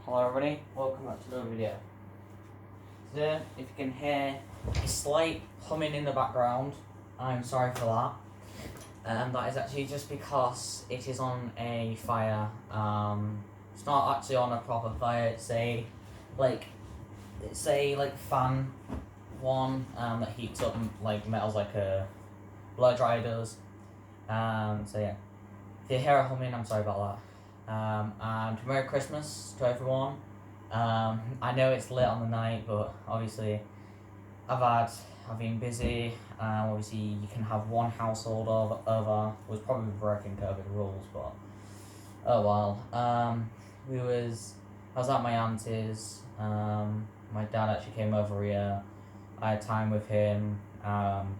Hello everybody, welcome back to another video. Today, if you can hear a slight humming in the background, I'm sorry for that. That is actually just because it is on a fire. It's not actually on a proper fire, it's a fan one that heats up like metals like a blow dryer does. So yeah, if you hear a humming, I'm sorry about that. And Merry Christmas to everyone. I know it's late on the night, but obviously I've been busy. Obviously you can have one household over. Was probably breaking COVID rules, but oh well. I was at my auntie's. My dad actually came over here. I had time with him. Then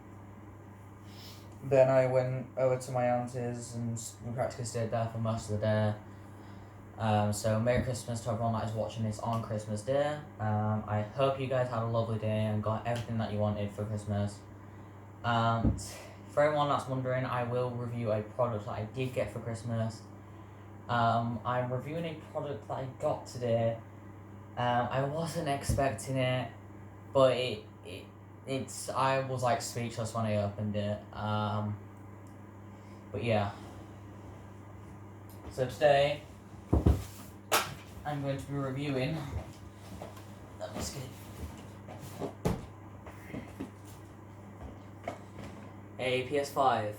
I went over to my auntie's and we practically stayed there for most of the day. So Merry Christmas to everyone that is watching this on Christmas Day. I hope you guys had a lovely day and got everything that you wanted for Christmas. For everyone that's wondering, I will review a product that I did get for Christmas. I'm reviewing a product that I got today. I wasn't expecting it, but I was like speechless when I opened it. But yeah. So today I'm going to be reviewing. Let me just get a Ps5.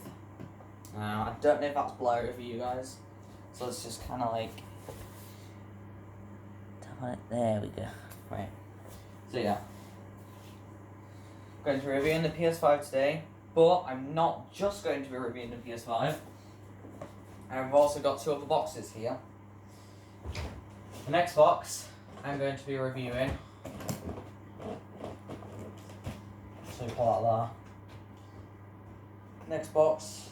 I don't know if that's blurry for you guys, so let's just kind of like tap on it. There we go. Right. So yeah, I'm going to be reviewing the Ps5 today, but I'm not just going to be reviewing the Ps5. I've also got two other boxes here. The next box I'm going to be reviewing. So pull out there. Next box.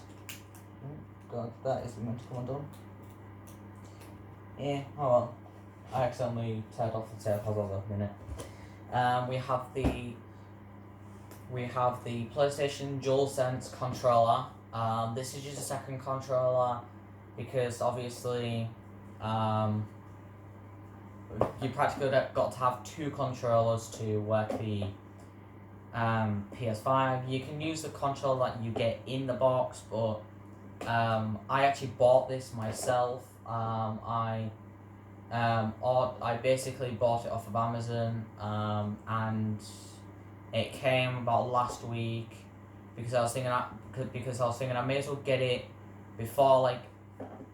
Oh god, that isn't meant to come undone. Yeah, oh well. I accidentally teared off the tape as I was opening it. We have the PlayStation DualSense controller. This is just a second controller because obviously you practically got to have two controllers to work the PS5. You can use the controller that you get in the box, but I actually bought this myself. I basically bought it off of Amazon, and it came about last week because I was thinking I may as well get it before like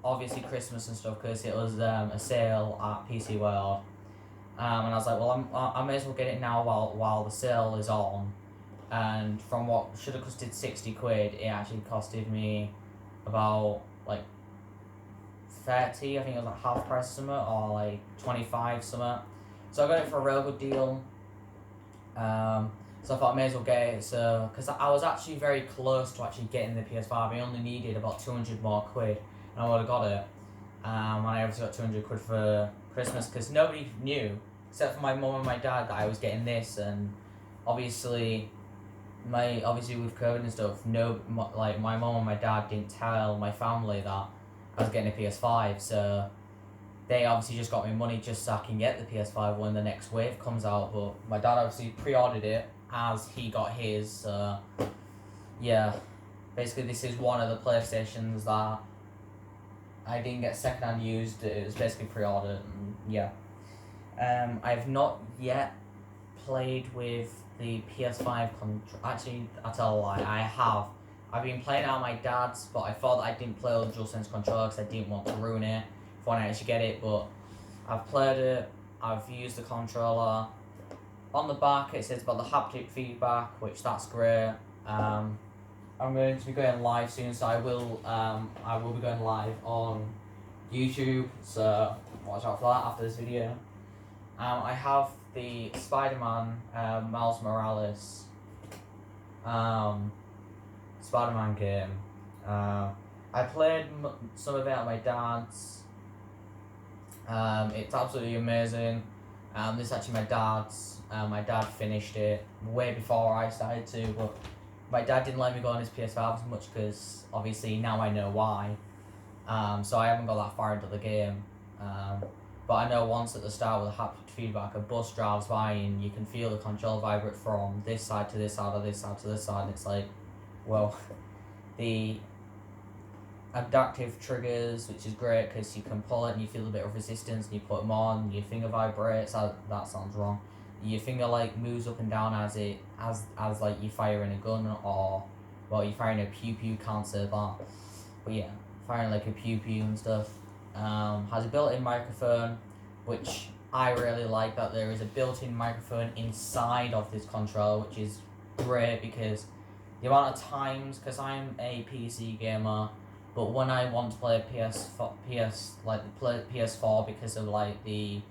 obviously Christmas and stuff because it was a sale at PC World, and I was like, well, I may as well get it now while the sale is on. And from what should have costed £60, it actually costed me about like 30. I think it was like half price or something, or like 25 something. So I got it for a real good deal. So I thought I may as well get it. So because I was actually very close to actually getting the PS5, I only needed about 200 more quid, and I would have got it. And I obviously got 200 quid for Christmas because nobody knew except for my mum and my dad that I was getting this, and obviously with COVID and stuff, my mum and my dad didn't tell my family that I was getting a PS5, so they obviously just got me money just so I can get the PS5 when the next wave comes out. But my dad obviously pre-ordered it as he got his. Yeah, basically this is one of the PlayStations that I didn't get secondhand used. It was basically pre-ordered, and yeah. I've not yet played with the PS5 Actually, I tell a lie, I have. I've been playing it on my dad's, but I thought that I didn't play with the DualSense controller because I didn't want to ruin it when I actually get it. But I've played it. I've used the controller. On the back, it says about the haptic feedback, which that's great. I'm going to be going live soon, so I will be going live on YouTube. So watch out for that after this video. I have the Spider-Man Miles Morales Spider-Man game. I played some of it at my dad's. It's absolutely amazing. This is actually my dad's. My dad finished it way before I started to, but my dad didn't let me go on his PS5 as much because obviously now I know why. So I haven't got that far into the game. But But I know once at the start with the haptic feedback, a bus drives by and you can feel the control vibrate from this side to this side or this side to this side, and it's like, well, the adaptive triggers, which is great because you can pull it and you feel a bit of resistance and you put them on, your finger vibrates. That sounds wrong. Your finger like moves up and down as like you fire in a gun, or well, you're firing a pew pew, can't say that, but yeah, firing like a pew pew and stuff. Has a built-in microphone, which I really like that there is a built-in microphone inside of this controller, which is great because the amount of times, because I'm a PC gamer, but when I want to play PS4 because of like the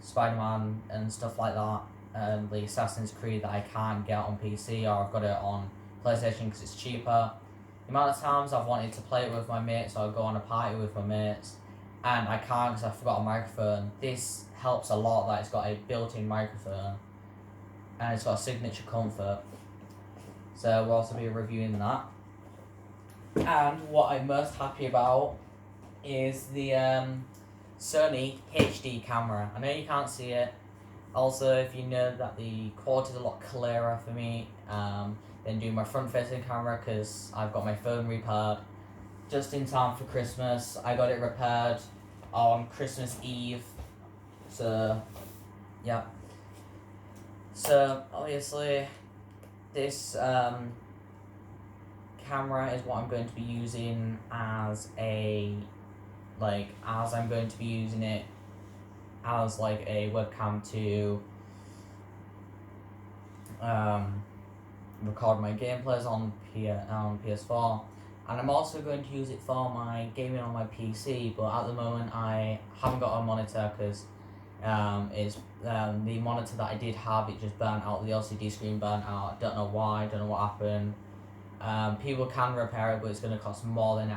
Spider-Man and stuff like that, and the Assassin's Creed that I can't get on PC, or I've got it on PlayStation because it's cheaper. The amount of times I've wanted to play it with my mates, or go on a party with my mates, and I can't because I forgot a microphone. This helps a lot that it's got a built-in microphone, and it's got a signature comfort. So we'll also be reviewing that. And what I'm most happy about is the Sony HD camera. I know you can't see it. Also, if you know that the quality is a lot clearer for me, than doing my front-facing camera, because I've got my phone repaired just in time for Christmas. I got it repaired on Christmas Eve. So, yeah. So, obviously, this camera is what I'm going to be using as I'm going to be using it as like a webcam to record my gameplays on PS4, and I'm also going to use it for my gaming on my PC, but at the moment I haven't got a monitor because it's the monitor that I did have, it just burnt out, the LCD screen burnt out. I don't know why, don't know what happened. People can repair it, but it's going to cost more than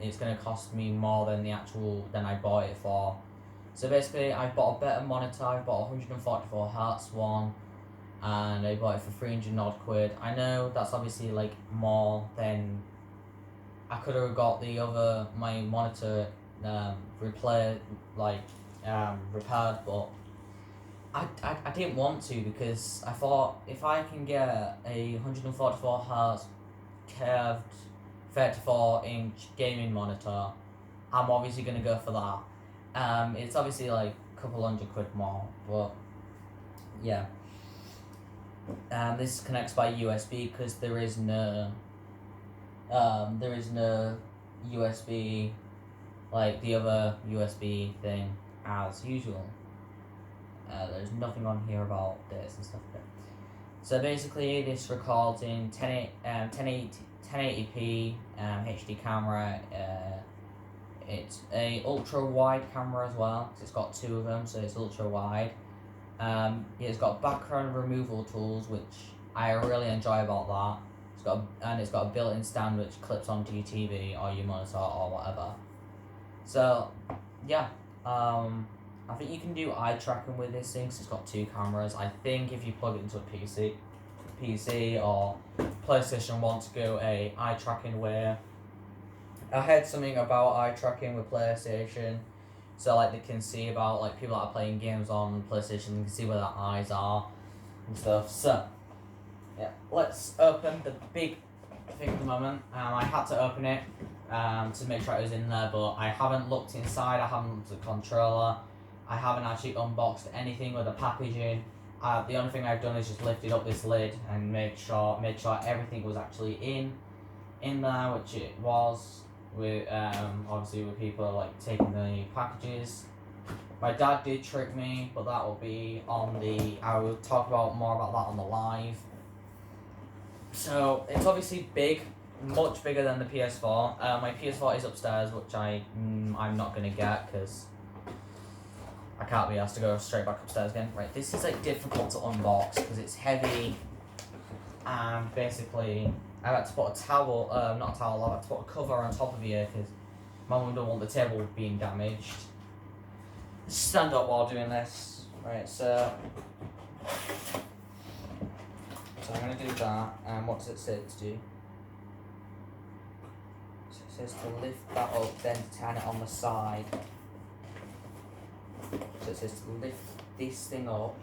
it's going to cost me more than than I bought it for. So basically, I bought a better monitor. I bought a 144Hz one, and I bought it for 300 odd quid. I know that's obviously like more than I could have got my monitor repaired, but I didn't want to, because I thought if I can get a 144Hz curved 34-inch gaming monitor, I'm obviously going to go for that. It's obviously like a couple hundred quid more, but yeah. This connects by USB because there is no USB like the other USB thing as usual. There's nothing on here about this and stuff like that. So basically, this records in 1080p HD camera. It's a ultra wide camera as well, because it's got two of them, so it's ultra wide. It's got background removal tools, which I really enjoy about that. It's got a built-in stand which clips onto your TV or your monitor or whatever. So yeah, I think you can do eye tracking with this thing, because it's got two cameras. I think if you plug it into a PC or PlayStation 1 to go eye tracking way. I heard something about eye tracking with PlayStation, so like they can see about like people that are playing games on PlayStation, they can see where their eyes are and stuff. So yeah, let's open the big thing at the moment. I had to open it to make sure it was in there, but I haven't looked inside. I haven't looked at the controller. I haven't actually unboxed anything with the packaging. The only thing I've done is just lifted up this lid and made sure everything was actually in there, which it was. With obviously with people like taking the packages. My dad did trick me, but that will be I will talk more about that on the live. So it's obviously big, much bigger than the PS4. My PS4 is upstairs, which I'm not gonna get because I can't be asked to go straight back upstairs again. Right, this is like difficult to unbox because it's heavy, and basically I had to put a towel, I had to put a cover on top of here because my mum don't want the table being damaged. Stand up while doing this. Right, so I'm going to do that, and what does it say to do? It says says to lift that up, then turn it on the side. So it says to lift this thing up,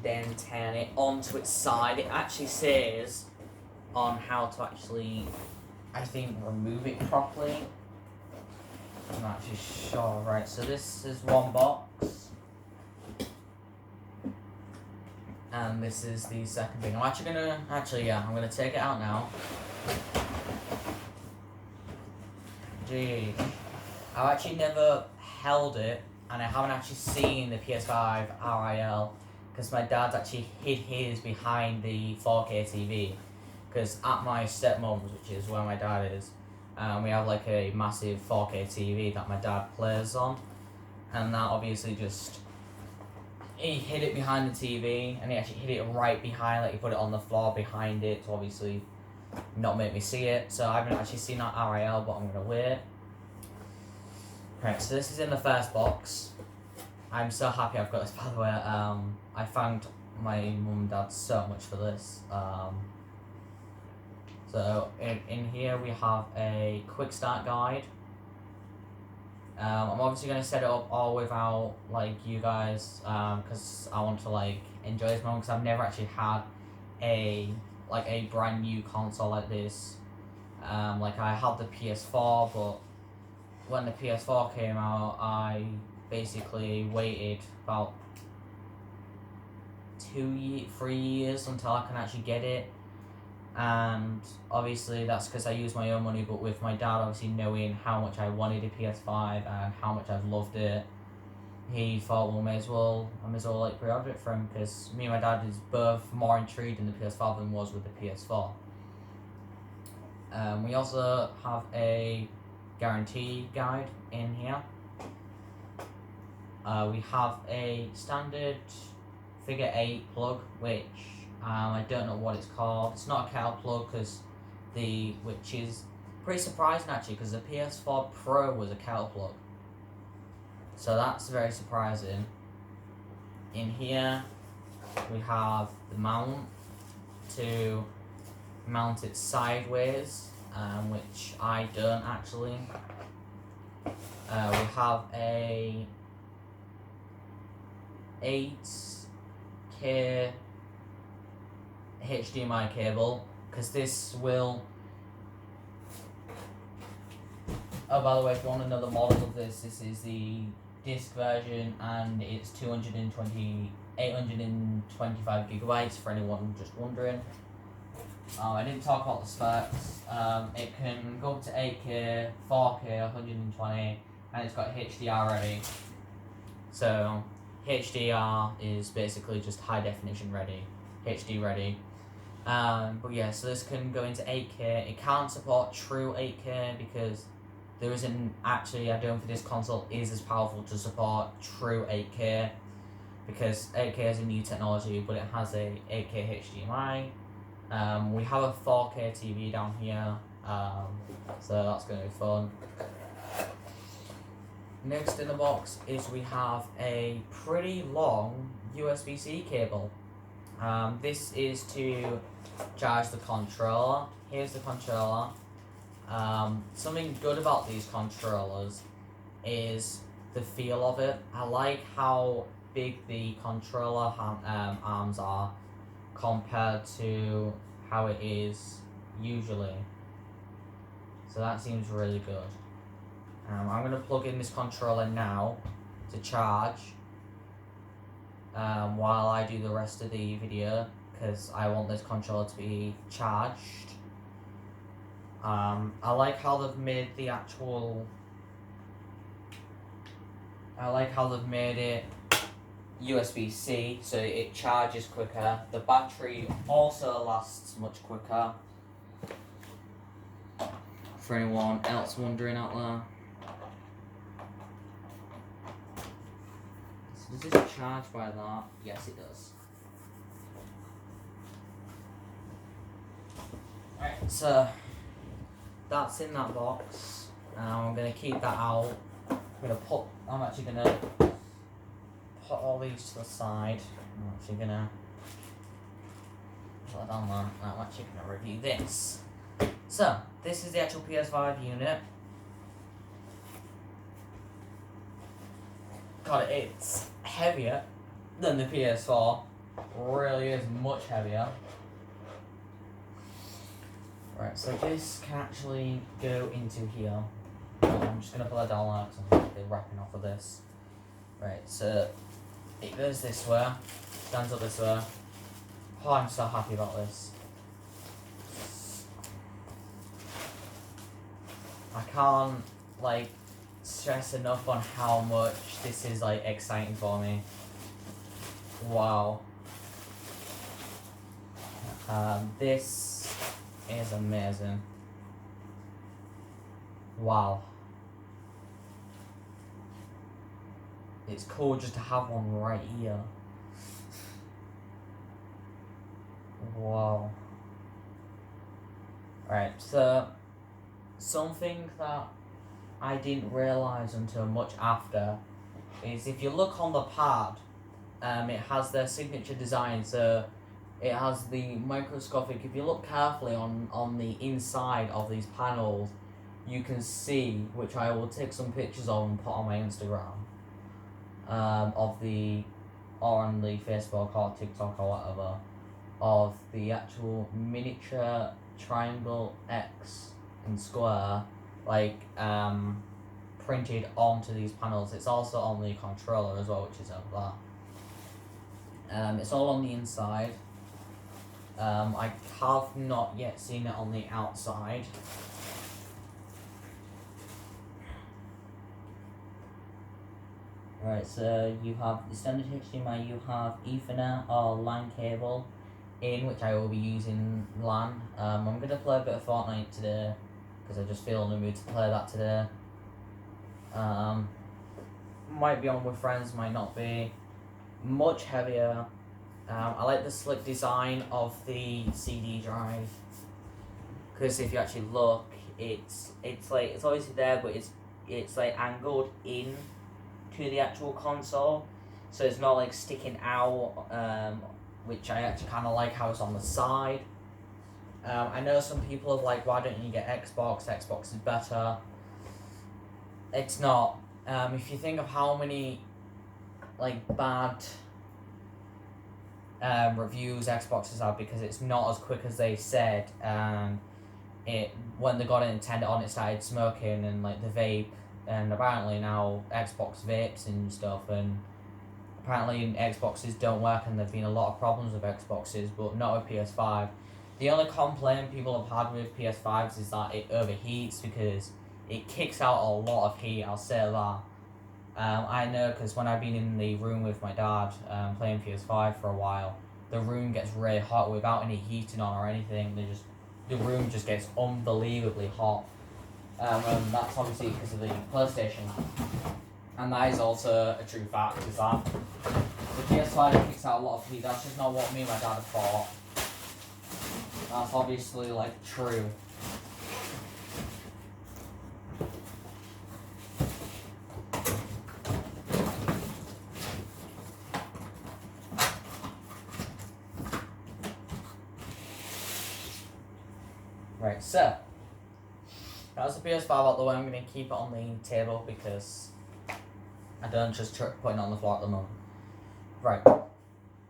then turn it onto its side. It actually says on how to actually, I think, remove it properly. I'm not actually sure. Right, so this is one box. And this is the second thing. I'm actually gonna, I'm gonna take it out now. Gee, I've actually never held it, and I haven't actually seen the PS5 RIL, because my dad's actually hid his behind the 4K TV. Because at my stepmom's, which is where my dad is, we have like a massive 4K TV that my dad plays on, and that obviously just, he hid it behind the TV, and he actually hid it right behind, like he put it on the floor behind it to obviously not make me see it. So I haven't actually seen that RIL, but I'm gonna wait. Right, so this is in the first box. I'm so happy I've got this, by the way. I thanked my mum and dad so much for this. So in here we have a quick start guide. I'm obviously going to set it up all without like you guys, because I want to like enjoy this moment, because I've never actually had a brand new console like this. Like I had the PS4, but when the PS4 came out, I basically waited about 3 years until I can actually get it. And obviously that's because I used my own money, but with my dad obviously knowing how much I wanted a PS5 and how much I've loved it, he thought, well, I may as well like pre-order it for him, because me and my dad is both more intrigued in the PS5 than was with the PS4. We also have a guarantee guide in here. We have a standard figure 8 plug, which I don't know what it's called. It's not a kettle plug, which is pretty surprising actually, because the PS4 Pro was a kettle plug. So that's very surprising. In here we have the mount to mount it sideways, which I don't actually. We have a 8K HDMI cable, because this will, oh, by the way, if you want to know the model of this is the disc version, and it's 825 gigabytes for anyone just wondering. I didn't talk about the specs. It can go up to 8K, 4K, 120, and it's got HDR ready. So HDR is basically just high definition ready, HD ready. But yeah, so this can go into 8K. It can't support true 8K because there isn't actually, I don't think this console is as powerful to support true 8K, because 8K is a new technology, but it has a 8K HDMI. We have a 4K TV down here, so that's going to be fun. Next in the box is we have a pretty long USB-C cable. This is to charge the controller. Here's the controller. Something good about these controllers is the feel of it. I like how big the controller arms are compared to how it is usually. So that seems really good. I'm going to plug in this controller now to charge while I do the rest of the video, because I want this controller to be charged. I like how they've made the actual, it USB-C, so it charges quicker. The battery also lasts much quicker, for anyone else wondering out there. So does this charge by that? Yes, it does. Alright, so that's in that box. I'm going to keep that out. I'm actually going to put all these to the side. I'm actually going to put that down there. I'm actually going to review this. So, this is the actual PS5 unit. God, it's heavier than the PS4. Really is much heavier. Right, so this can actually go into here. I'm just going to put that down there because I'm going to be wrapping off of this. Right, so it goes this way, stands up this way. Oh, I'm so happy about this. I can't, like, stress enough on how much this is, like, exciting for me. Wow. This is amazing. Wow. It's cool just to have one right here. Wow. Right, so something that I didn't realise until much after is if you look on the pad, it has their signature design, so it has the microscopic, if you look carefully on the inside of these panels, you can see, which I will take some pictures of and put on my Instagram, or on the Facebook or TikTok or whatever, of the actual miniature triangle X and square, like, printed onto these panels. It's also on the controller as well, which is over there. It's all on the inside. I have not yet seen it on the outside. Right, so you have the standard HDMI, you have Ethernet or LAN cable in, which I will be using LAN. I'm going to play a bit of Fortnite today, because I just feel in the mood to play that today. Might be on with friends, might not be. Much heavier. I like the slick design of the CD drive, because if you actually look, it's like, it's obviously there, but it's like angled in to the actual console, so it's not like sticking out, which I actually kind of like how it's on the side. I know some people have like, why don't you get Xbox? Xbox is better. It's not. If you think of how many like bad reviews Xboxes have because it's not as quick as they said, when they got a Nintendo on, it started smoking and like the vape, and apparently now Xbox vapes and stuff, and apparently Xboxes don't work, and there've been a lot of problems with Xboxes, but not with PS5. The only complaint people have had with PS5s is that it overheats because it kicks out a lot of heat, I'll say that. I know because when I've been in the room with my dad playing PS5 for a while, the room gets really hot without any heating on or anything. The room just gets unbelievably hot. And that's obviously because of the PlayStation. And that is also a true fact, is that the PS5 kicks out a lot of heat. That's just not what me and my dad have thought. That's obviously like true. Right, so that's the PS5 out the way. I'm going to keep it on the table because I don't just putting it on the floor at the moment. Right,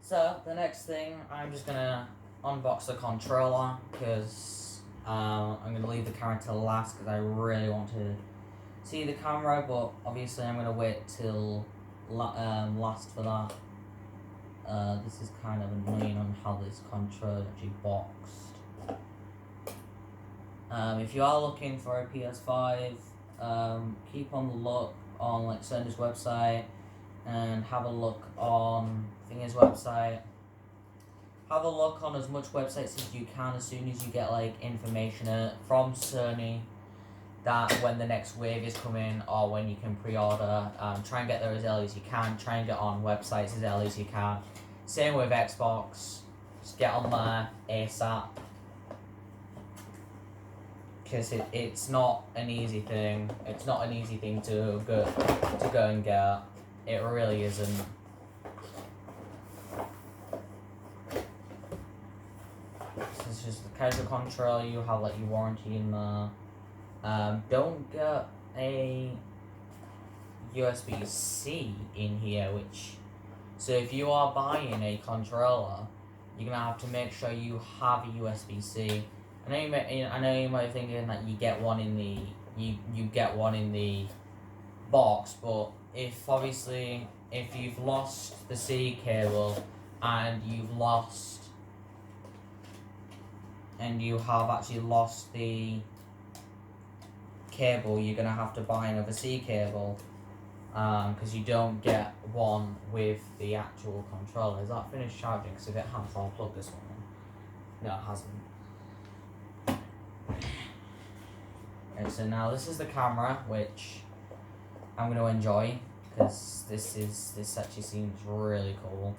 so the next thing, I'm just going to unbox the controller because I'm going to leave the camera till last because I really want to see the camera, but obviously I'm going to wait till last for that. This is kind of annoying on how this controller is actually boxed. If you are looking for a PS5, keep on the look on like Sony's website and have a look on Thingy's website. Have a look on as much websites as you can as soon as you get like information from Sony that when the next wave is coming or when you can pre-order. Try and get there as early as you can. Try and get on websites as early as you can. Same with Xbox. Just get on there ASAP. Because it's not an easy thing. It's not an easy thing to go and get. It really isn't. which is the casual controller. You have like your warranty in there. Don't get a USB-C in here, so if you are buying a controller, you're gonna have to make sure you have a USB-C. I know you might be thinking that you get one in the box, but if you've lost the C cable and you have actually lost the cable, you're gonna have to buy another C cable, because you don't get one with the actual controller. Is that finished charging? Because if it has, I'll plug this one in. No, it hasn't. Okay, so now this is the camera, which I'm going to enjoy, because this actually seems really cool.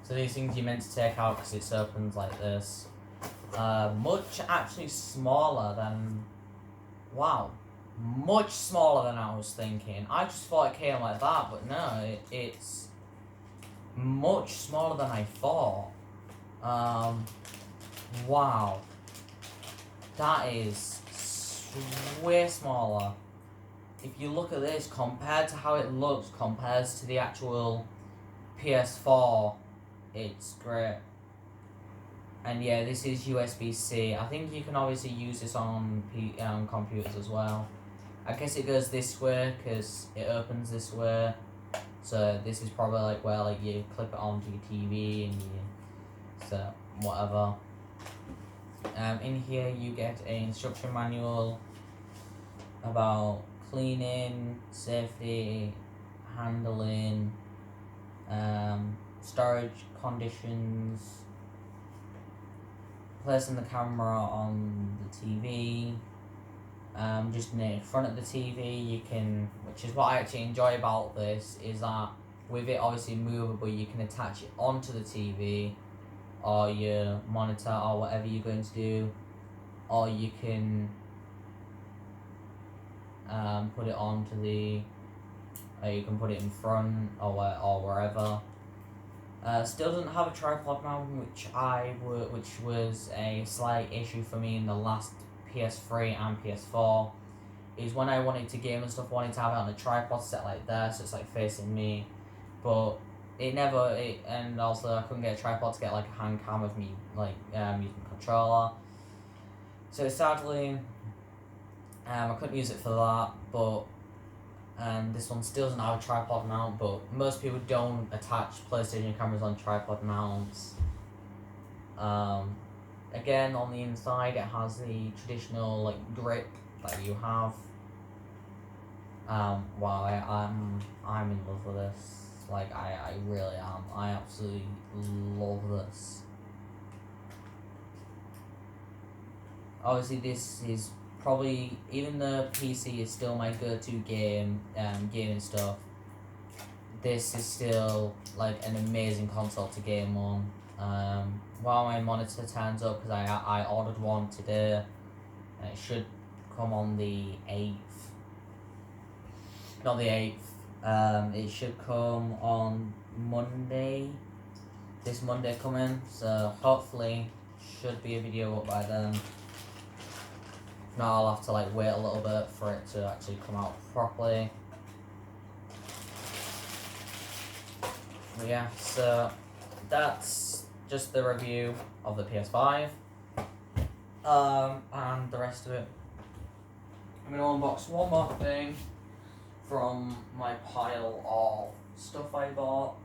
So these things you're meant to take out because it opens like this. Much actually smaller than, wow, much smaller than I was thinking. I just thought it came like that, but no, it's much smaller than I thought. Wow, that is way smaller. If you look at this, compared to how it looks, compares to the actual PS4, it's great. And yeah, this is USB-C. I think you can obviously use this on computers as well. I guess it goes this way because it opens this way. So this is probably like where like you clip it onto your TV and so whatever. In here you get an instruction manual about cleaning, safety, handling, storage conditions, placing the camera on the TV, just in front of the TV. You can, which is what I actually enjoy about this, is that with it obviously movable, you can attach it onto the TV or your monitor or whatever you're going to do, or you can put it onto the, or you can put it in front or wherever. Still doesn't have a tripod mount, which was a slight issue for me in the last PS3 and PS4. Is when I wanted to game and stuff, wanted to have it on a tripod set like that, so it's like facing me, but and also I couldn't get a tripod to get like a hand cam of me like using the controller. So sadly, I couldn't use it for that, but. And this one still doesn't have a tripod mount, but most people don't attach PlayStation cameras on tripod mounts. Again, on the inside it has the traditional like grip that you have. Wow, I'm in love with this. Like I really am. I absolutely love this. Obviously, this is probably, even though PC is still my go-to gaming stuff, this is still like an amazing console to game on. While my monitor turns up, because I ordered one today, and it should come on the 8th. Not the 8th. It should come on Monday. This Monday coming, so hopefully should be a video up by then. Now I'll have to like wait a little bit for it to actually come out properly. But yeah, so that's just the review of the PS5. And the rest of it. I'm gonna unbox one more thing from my pile of stuff I bought.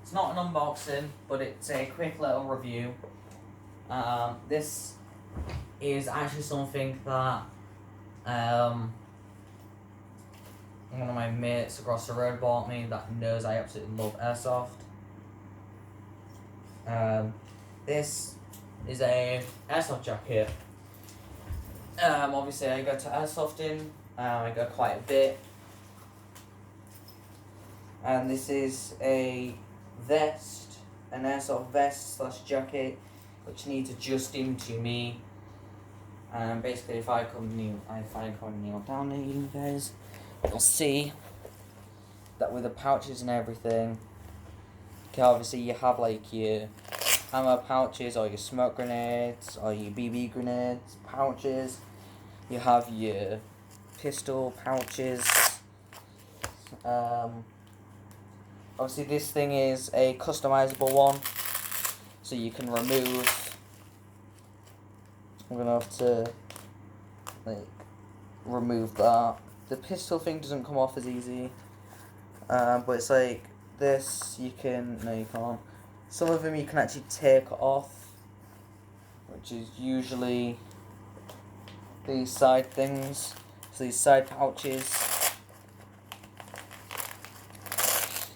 It's not an unboxing, but it's a quick little review. This is actually something that one of my mates across the road bought me, that knows I absolutely love airsoft. This is a airsoft jacket. Obviously I go to airsofting, I go quite a bit. And this is a vest, an air sort of vest slash jacket, which needs adjusting to me. And basically, if I come kneel down here, you guys, you'll see that with the pouches and everything. Okay, obviously you have like your ammo pouches, or your smoke grenades, or your BB grenades pouches. You have your pistol pouches. Obviously this thing is a customizable one, so you can remove. I'm gonna have to like remove that. The pistol thing doesn't come off as easy, but it's like this. You can't. Some of them you can actually take off, which is usually these side things. So these side pouches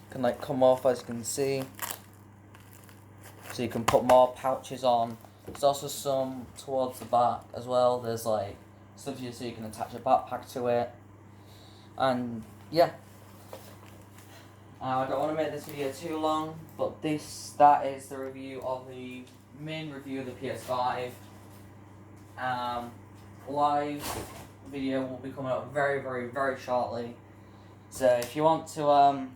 can like come off, as you can see. So you can put more pouches on. There's also some towards the back as well. There's like stuff so you can attach a backpack to it. And yeah. I don't want to make this video too long, but that is the review of the main review of the PS5. Live video will be coming up very, very, very shortly. So if you want to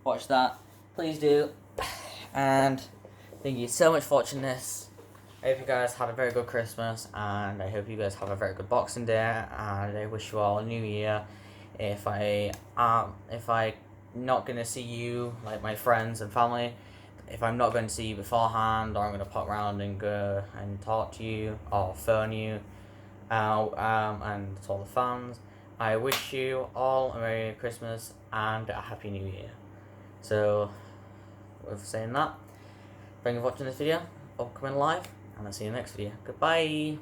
watch that, please do. And thank you so much for watching this. I hope you guys had a very good Christmas, and I hope you guys have a very good Boxing Day, and I wish you all a new year. If I not gonna see you, like my friends and family, if I'm not going to see you beforehand, or I'm gonna pop around and go and talk to you or phone you, and to all the fans, I wish you all a Merry Christmas and a Happy New Year. So, with saying that, thank you for watching this video, upcoming live, and I'll see you in the next video. Goodbye.